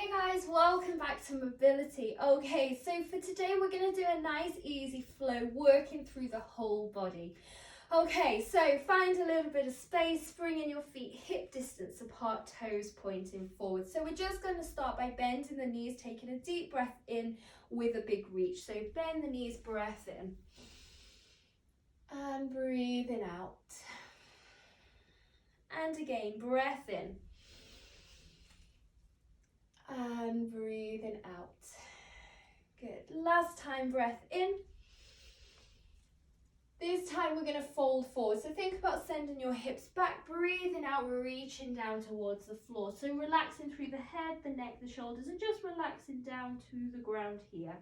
Hey guys, welcome back to Mobility. Okay, so for today we're going to do a nice easy flow working through the whole body. Okay, so find a little bit of space, bringing your feet hip distance apart, toes pointing forward. So we're just going to start by bending the knees, taking a deep breath in with a big reach. So bend the knees, breath in. And breathing out. And again, breath in. And breathing out. Good. Last time, breath in. This time we're going to fold forward. So think about sending your hips back, breathing out, reaching down towards the floor. So relaxing through the head, the neck, the shoulders, and just relaxing down to the ground here.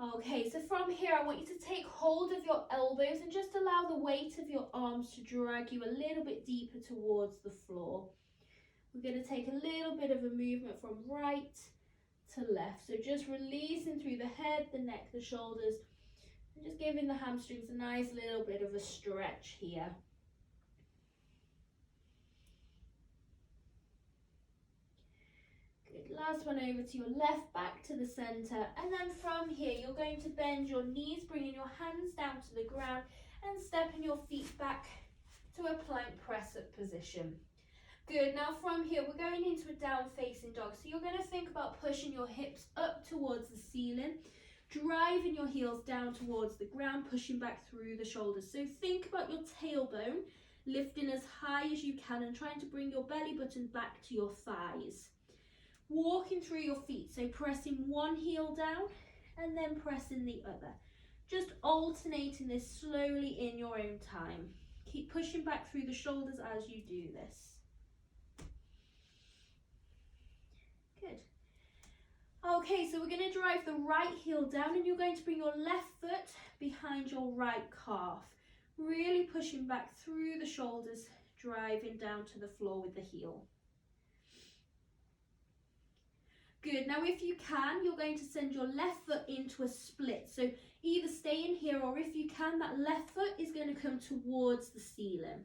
Okay, so from here I want you to take hold of your elbows and just allow the weight of your arms to drag you a little bit deeper towards the floor. We're going to take a little bit of a movement from right to left. So just releasing through the head, the neck, the shoulders, and just giving the hamstrings a nice little bit of a stretch here. Good. Last one over to your left, back to the center. And then from here, you're going to bend your knees, bringing your hands down to the ground and stepping your feet back to a plank press-up position. Good, now from here we're going into a down facing dog. So you're going to think about pushing your hips up towards the ceiling, driving your heels down towards the ground, pushing back through the shoulders. So think about your tailbone lifting as high as you can and trying to bring your belly button back to your thighs. Walking through your feet, so pressing one heel down and then pressing the other. Just alternating this slowly in your own time. Keep pushing back through the shoulders as you do this. Good. Okay, so we're going to drive the right heel down and you're going to bring your left foot behind your right calf. Really pushing back through the shoulders, driving down to the floor with the heel. Good, now if you can, you're going to send your left foot into a split. So either stay in here or if you can, that left foot is going to come towards the ceiling.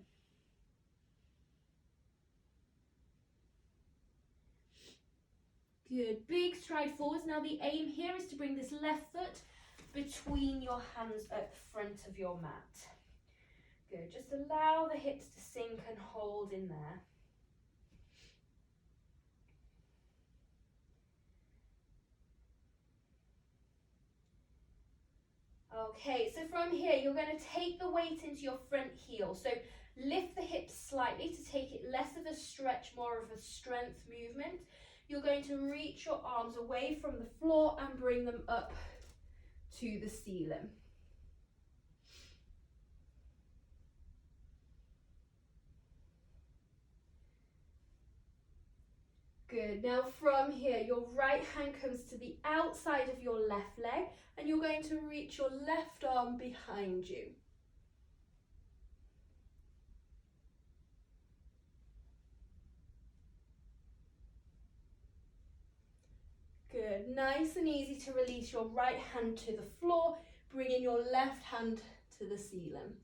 Good, big stride forwards. Now the aim here is to bring this left foot between your hands at the front of your mat. Good, just allow the hips to sink and hold in there. Okay, so from here you're going to take the weight into your front heel. So lift the hips slightly to take it less of a stretch, more of a strength movement. You're going to reach your arms away from the floor and bring them up to the ceiling. Good, now from here, your right hand comes to the outside of your left leg and you're going to reach your left arm behind you. Good, nice and easy to release your right hand to the floor, bringing your left hand to the ceiling.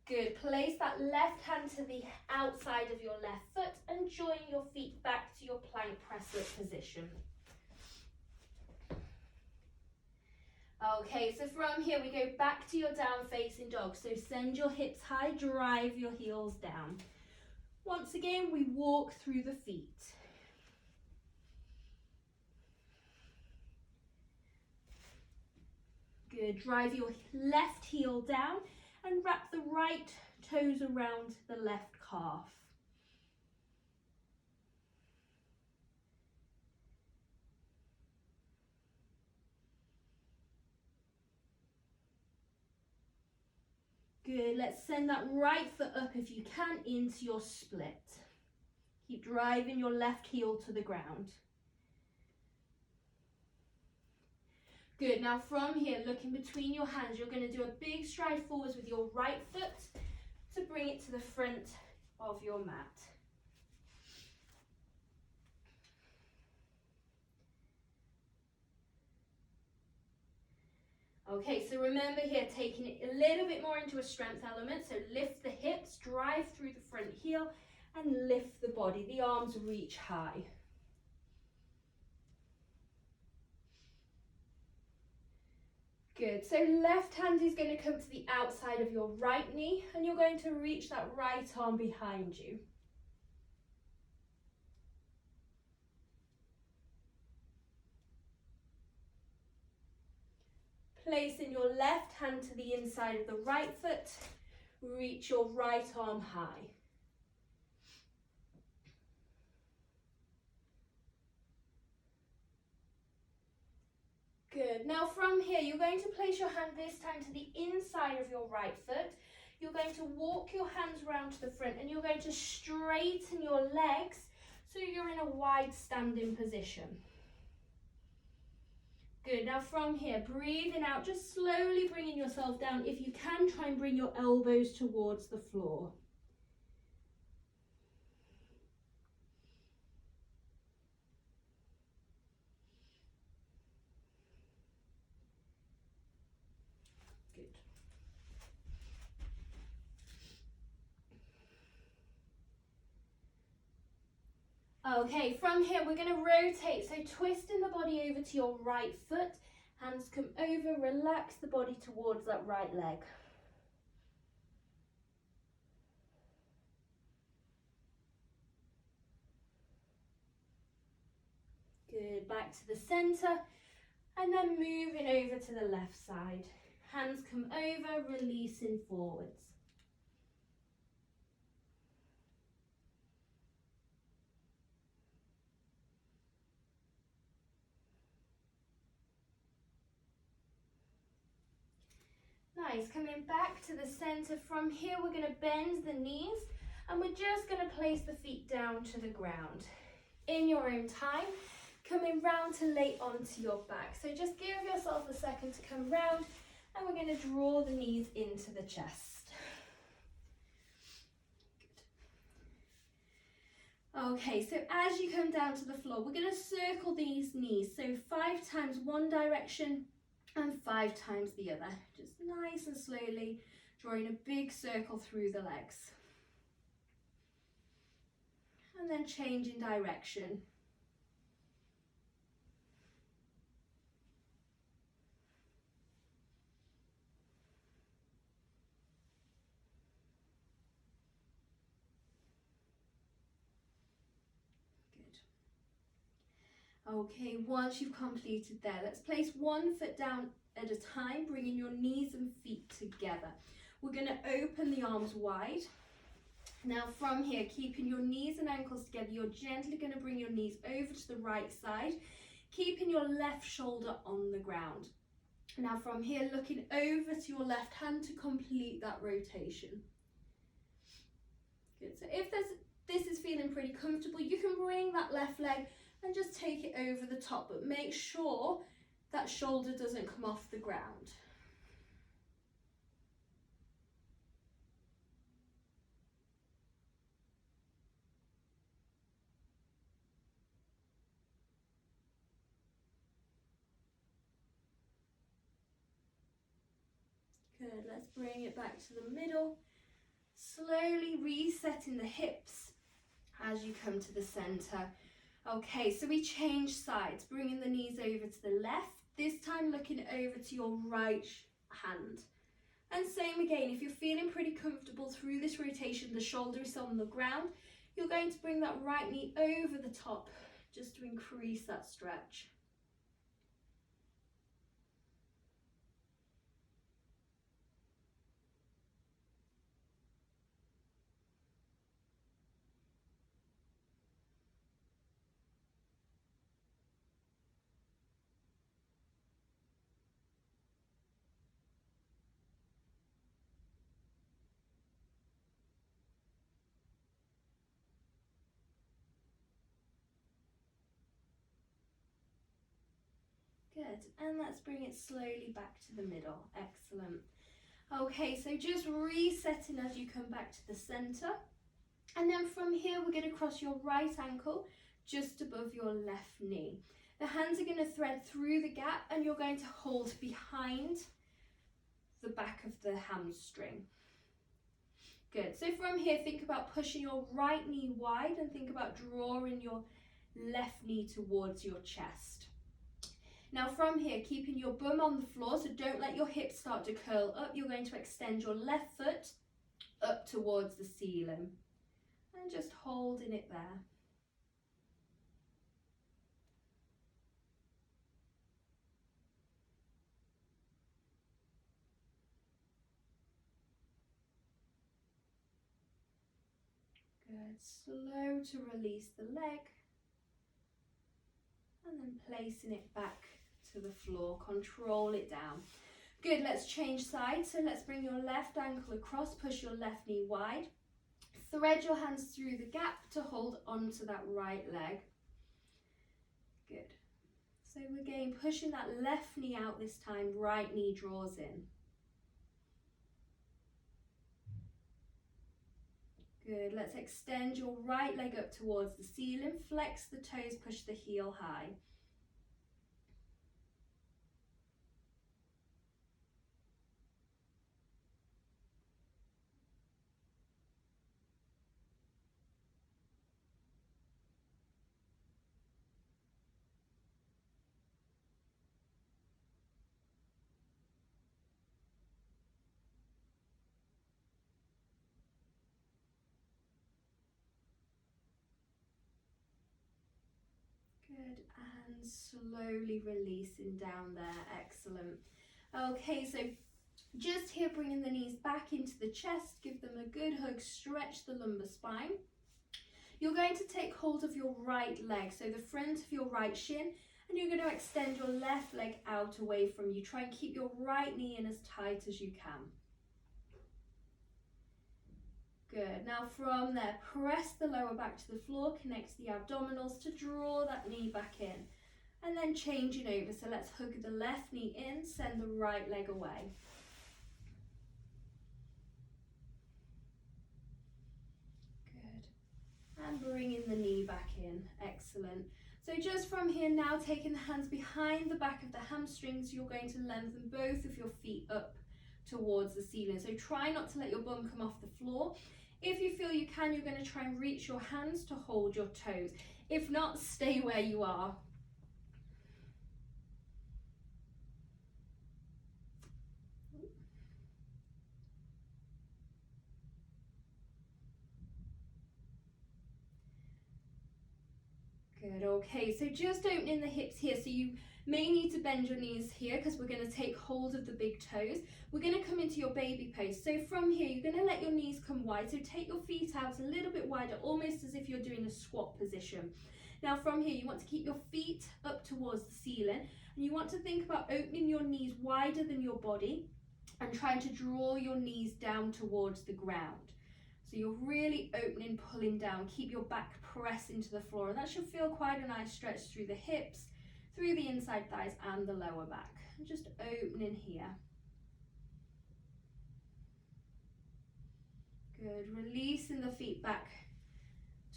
Good, place that left hand to the outside of your left foot and join your feet back to your plank press-up position. Okay, so from here we go back to your down facing dog. So send your hips high, drive your heels down. Once again, we walk through the feet. Good, drive your left heel down and wrap the right toes around the left calf. Good, let's send that right foot up if you can into your split. Keep driving your left heel to the ground. Good, now from here, looking between your hands, you're going to do a big stride forwards with your right foot to bring it to the front of your mat. Okay, so remember here, taking it a little bit more into a strength element. So lift the hips, drive through the front heel, and lift the body. The arms reach high. Good. So left hand is going to come to the outside of your right knee, and you're going to reach that right arm behind you. Placing your left hand to the inside of the right foot, reach your right arm high. Good. Now from here, you're going to place your hand this time to the inside of your right foot. You're going to walk your hands round to the front, and you're going to straighten your legs so you're in a wide standing position. Good. Now from here, breathing out, just slowly bringing yourself down. If you can, try and bring your elbows towards the floor. Good. Okay, from here we're going to rotate, so twisting the body over to your right foot, hands come over, relax the body towards that right leg. Good, back to the centre, and then moving over to the left side. Hands come over, releasing forwards. Nice, coming back to the centre. From here we're going to bend the knees, and we're just going to place the feet down to the ground. In your own time, coming round to lay onto your back. So just give yourself a second to come round, and we're going to draw the knees into the chest. Good. Okay, so as you come down to the floor, we're going to circle these knees. So 5 times one direction and 5 times the other. Just nice and slowly drawing a big circle through the legs. And then changing direction. Okay, once you've completed there, let's place one foot down at a time, bringing your knees and feet together. We're going to open the arms wide. Now from here, keeping your knees and ankles together, you're gently going to bring your knees over to the right side, keeping your left shoulder on the ground. Now from here, looking over to your left hand to complete that rotation. Good, so if this is feeling pretty comfortable, you can bring that left leg and just take it over the top, but make sure that shoulder doesn't come off the ground. Good, let's bring it back to the middle, slowly resetting the hips as you come to the centre. Okay, so we change sides, bringing the knees over to the left, this time looking over to your right hand. And same again, if you're feeling pretty comfortable through this rotation, the shoulder is on the ground, you're going to bring that right knee over the top just to increase that stretch. Good, and let's bring it slowly back to the middle. Excellent. Okay, so just resetting as you come back to the centre. And then from here, we're going to cross your right ankle just above your left knee. The hands are going to thread through the gap, and you're going to hold behind the hamstring. Good. So from here, think about pushing your right knee wide and think about drawing your left knee towards your chest. Now from here, keeping your bum on the floor, so don't let your hips start to curl up. You're going to extend your left foot up towards the ceiling and just holding it there. Good. Slow to release the leg and then placing it back to the floor. Control it down. Good. Let's change sides. So let's bring your left ankle across, push your left knee wide. Thread your hands through the gap to hold onto that right leg. Good. So again, pushing that left knee out this time, right knee draws in. Good. Let's extend your right leg up towards the ceiling. Flex the toes, push the heel high. Good, and slowly releasing down there. Excellent. Okay, so just here, bringing the knees back into the chest, give them a good hug, stretch the lumbar spine. You're going to take hold of your right leg, so the front of your right shin, and you're going to extend your left leg out away from you. Try and keep your right knee in as tight as you can. Good. Now from there, press the lower back to the floor, connect the abdominals to draw that knee back in. And then changing over. So let's hug the left knee in, send the right leg away. Good. And bringing the knee back in. Excellent. So just from here now, taking the hands behind the back of the hamstrings, you're going to lengthen both of your feet up towards the ceiling. So try not to let your bum come off the floor. If you feel you can, you're going to try and reach your hands to hold your toes. If not, stay where you are. Good, okay, so just opening the hips here. So you may need to bend your knees here because we're going to take hold of the big toes. We're going to come into your baby pose. So from here, you're going to let your knees come wide. So take your feet out a little bit wider, almost as if you're doing a squat position. Now from here, you want to keep your feet up towards the ceiling. And you want to think about opening your knees wider than your body and trying to draw your knees down towards the ground. So you're really opening, pulling down. Keep your back pressed into the floor. And that should feel quite a nice stretch through the hips, through the inside thighs and the lower back. And just opening here. Good. Releasing the feet back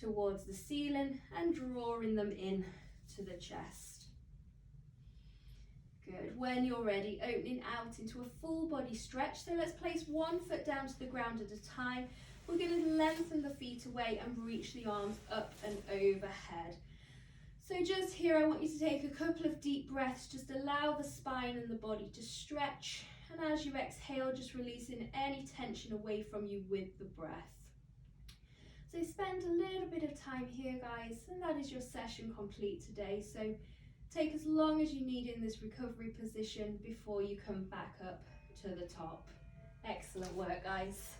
towards the ceiling and drawing them in to the chest. Good. When you're ready, opening out into a full body stretch. So let's place one foot down to the ground at a time. We're going to lengthen the feet away and reach the arms up and overhead. So just here, I want you to take a couple of deep breaths. Just allow the spine and the body to stretch. And as you exhale, just releasing any tension away from you with the breath. So spend a little bit of time here, guys, and that is your session complete today. So take as long as you need in this recovery position before you come back up to the top. Excellent work, guys.